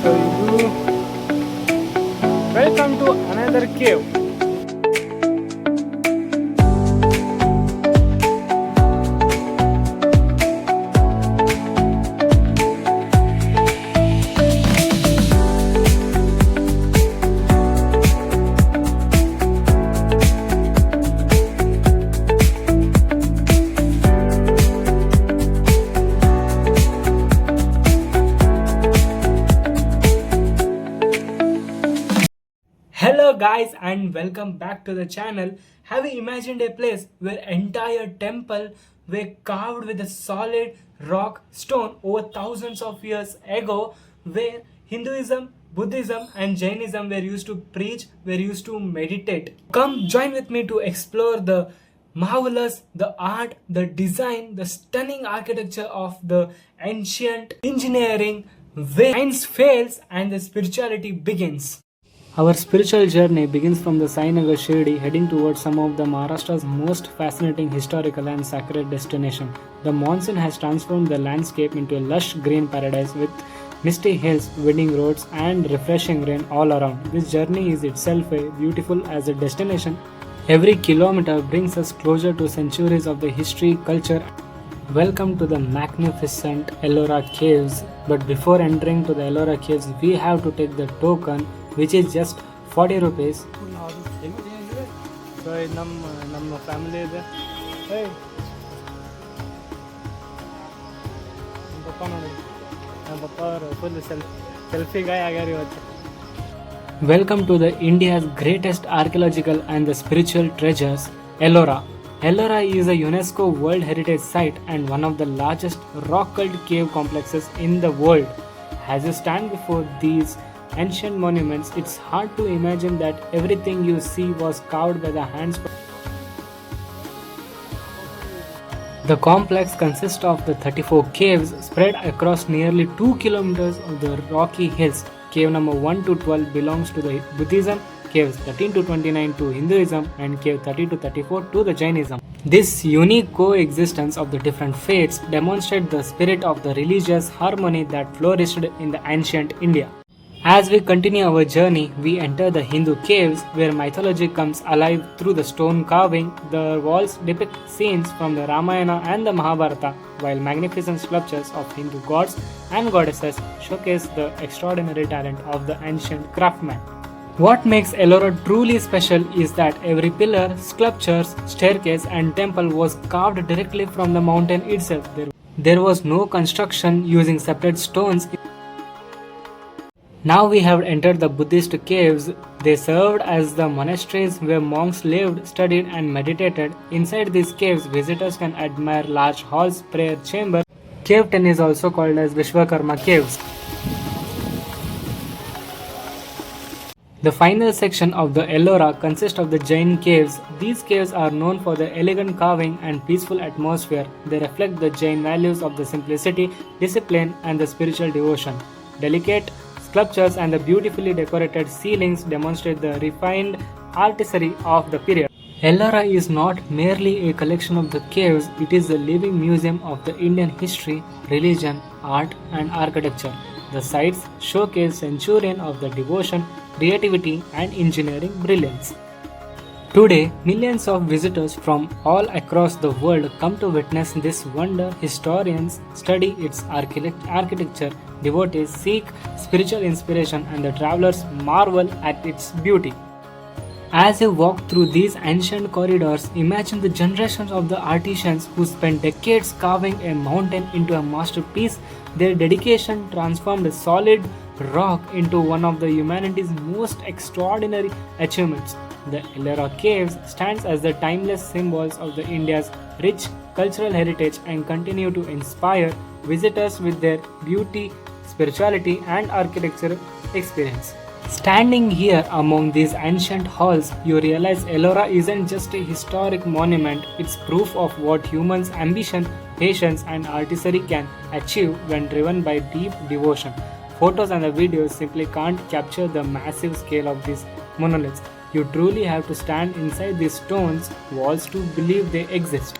show you. Welcome to another cave. Hello guys and welcome back to the channel. Have you imagined a place where entire temple were carved with a solid rock stone over thousands of years ago, where Hinduism, Buddhism and Jainism were used to preach, were used to meditate? Come join with me to explore the marvelous, the art, the design, the stunning architecture of the ancient engineering where science fails and the spirituality begins. Our spiritual journey begins from the Sainagar Shirdi, heading towards some of the Maharashtra's most fascinating historical and sacred destinations. The monsoon has transformed the landscape into a lush green paradise with misty hills, winding roads, and refreshing rain all around. This journey is itself beautiful as a destination. Every kilometer brings us closer to centuries of the history, culture. Welcome to the magnificent Ellora Caves. But before entering to the Ellora Caves, we have to take the token, which is just 40 rupees. So ನಮ್ಮ family ಇದೆ. ಪಪ್ಪ ನೋಡಿ, ನಮ್ಮ ಪಪ್ಪ ಅವರು full selfie ಗಾಯ ಆಗ್ಯಾರ ಇವತ್ತು. Welcome to the India's greatest archaeological and the spiritual treasures, Ellora. Ellora is a UNESCO World Heritage Site and one of the largest rock-cut cave complexes in the world. As you stand before these ancient monuments, it's hard to imagine that everything you see was carved by the hands. The complex consists of the 34 caves spread across nearly 2 kilometers of the rocky hills. Cave number 1 to 12 belongs to the Buddhism, caves 13 to 29 to Hinduism, and cave 30 to 34 to the Jainism. This unique coexistence of the different faiths demonstrates the spirit of the religious harmony that flourished in the ancient India. As we continue our journey, we enter the Hindu caves where mythology comes alive through the stone carving. The walls depict scenes from the Ramayana and the Mahabharata, while magnificent sculptures of Hindu gods and goddesses showcase the extraordinary talent of the ancient craftsmen. What makes Ellora truly special is that every pillar, sculptures, staircase and temple was carved directly from the mountain itself. There was no construction using separate stones. Now we have entered the Buddhist caves. They served as the monasteries where monks lived, studied and meditated. Inside these caves, visitors can admire large halls, prayer chamber. Cave 10 is also called as Vishwakarma Caves. The final section of the Ellora consists of the Jain caves. These caves are known for their elegant carving and peaceful atmosphere. They reflect the Jain values of the simplicity, discipline and the spiritual devotion. Delicate sculptures and the beautifully decorated ceilings demonstrate the refined artistry of the period. Ellora is not merely a collection of the caves, it is a living museum of the Indian history, religion, art and architecture. The sites showcase centuries of the devotion, creativity and engineering brilliance. Today, millions of visitors from all across the world come to witness this wonder. Historians study its architecture, devotees seek spiritual inspiration and the travelers marvel at its beauty. As you walk through these ancient corridors, imagine the generations of the artisans who spent decades carving a mountain into a masterpiece. Their dedication transformed a solid rock into one of the humanity's most extraordinary achievements. The Ellora Caves stands as the timeless symbols of the India's rich cultural heritage and continue to inspire visitors with their beauty, spirituality and architectural experience. Standing here among these ancient halls, you realize Ellora isn't just a historic monument, it's proof of what humans' ambition, patience and artistry can achieve when driven by deep devotion. Photos and the videos simply can't capture the massive scale of these monoliths. You truly have to stand inside these stones walls to believe they exist.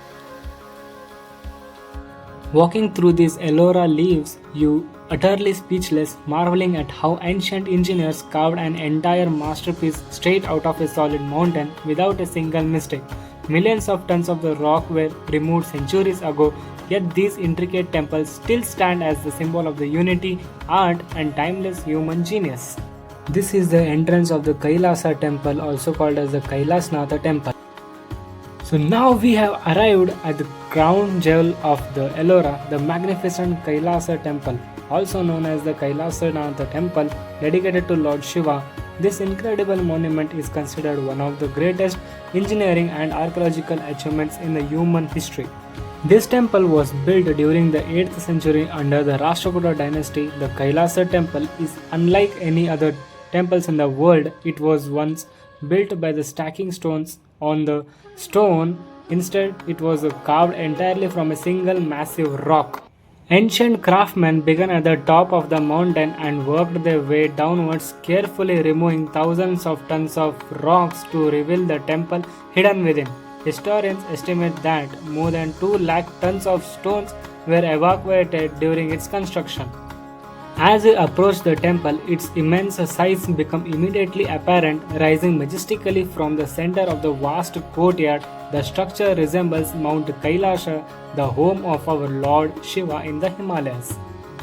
Walking through these Ellora leaves, you utterly speechless, marveling at how ancient engineers carved an entire masterpiece straight out of a solid mountain without a single mistake. Millions of tons of the rock were removed centuries ago, yet these intricate temples still stand as the symbol of the unity, art, and timeless human genius. This is the entrance of the Kailasa Temple, also called as the Kailasnatha Temple. So now we have arrived at the crown jewel of the Ellora, the magnificent Kailasa Temple, also known as the Kailasnatha Temple, dedicated to Lord Shiva. This incredible monument is considered one of the greatest engineering and archaeological achievements in the human history. This temple was built during the 8th century under the Rashtrakuta dynasty. The Kailasa Temple is unlike any other temples in the world. It was once built by the stacking stones on the stone. Instead, it was carved entirely from a single massive rock. Ancient craftsmen began at the top of the mountain and worked their way downwards, carefully removing thousands of tons of rocks to reveal the temple hidden within. Historians estimate that more than 2 lakh tons of stones were evacuated during its construction. As you approach the temple, its immense size becomes immediately apparent. Rising majestically from the center of the vast courtyard, the structure resembles Mount Kailasa, the home of our Lord Shiva in the Himalayas.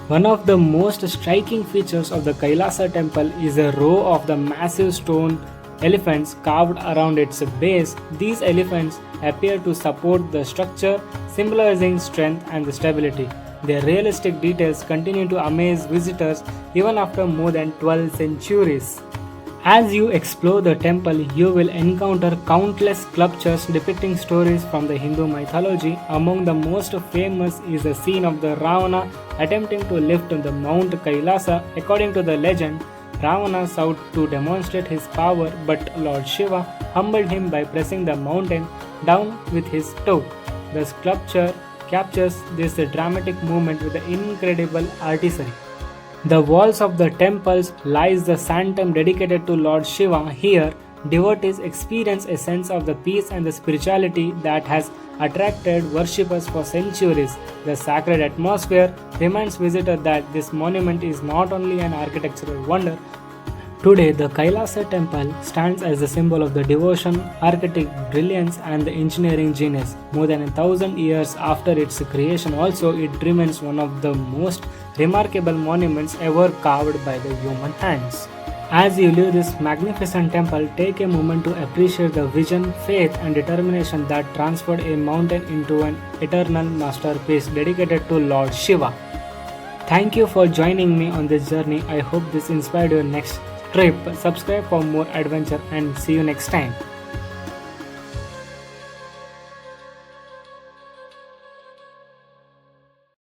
One of the most striking features of the Kailasa temple is a row of the massive stone elephants carved around its base. These elephants appear to support the structure, symbolizing strength and stability. Their realistic details continue to amaze visitors even after more than 12 centuries. As you explore the temple, you will encounter countless sculptures depicting stories from the Hindu mythology. Among the most famous is the scene of the Ravana attempting to lift the Mount Kailasa. According to the legend, Ravana sought to demonstrate his power, but Lord Shiva humbled him by pressing the mountain down with his toe. The sculpture captures this dramatic moment with incredible artistry. The walls of the temples lies the sanctum dedicated to Lord Shiva. Here, devotees experience a sense of the peace and the spirituality that has attracted worshippers for centuries. The sacred atmosphere reminds visitors that this monument is not only an architectural wonder. Today, the Kailasa temple stands as a symbol of the devotion, architectic brilliance, and the engineering genius. More than 1,000 years after its creation, also, it remains one of the most remarkable monuments ever carved by the human hands. As you leave this magnificent temple, take a moment to appreciate the vision, faith, and determination that transformed a mountain into an eternal masterpiece dedicated to Lord Shiva. Thank you for joining me on this journey. I hope this inspired your next trip. Subscribe for more adventure and see you next time.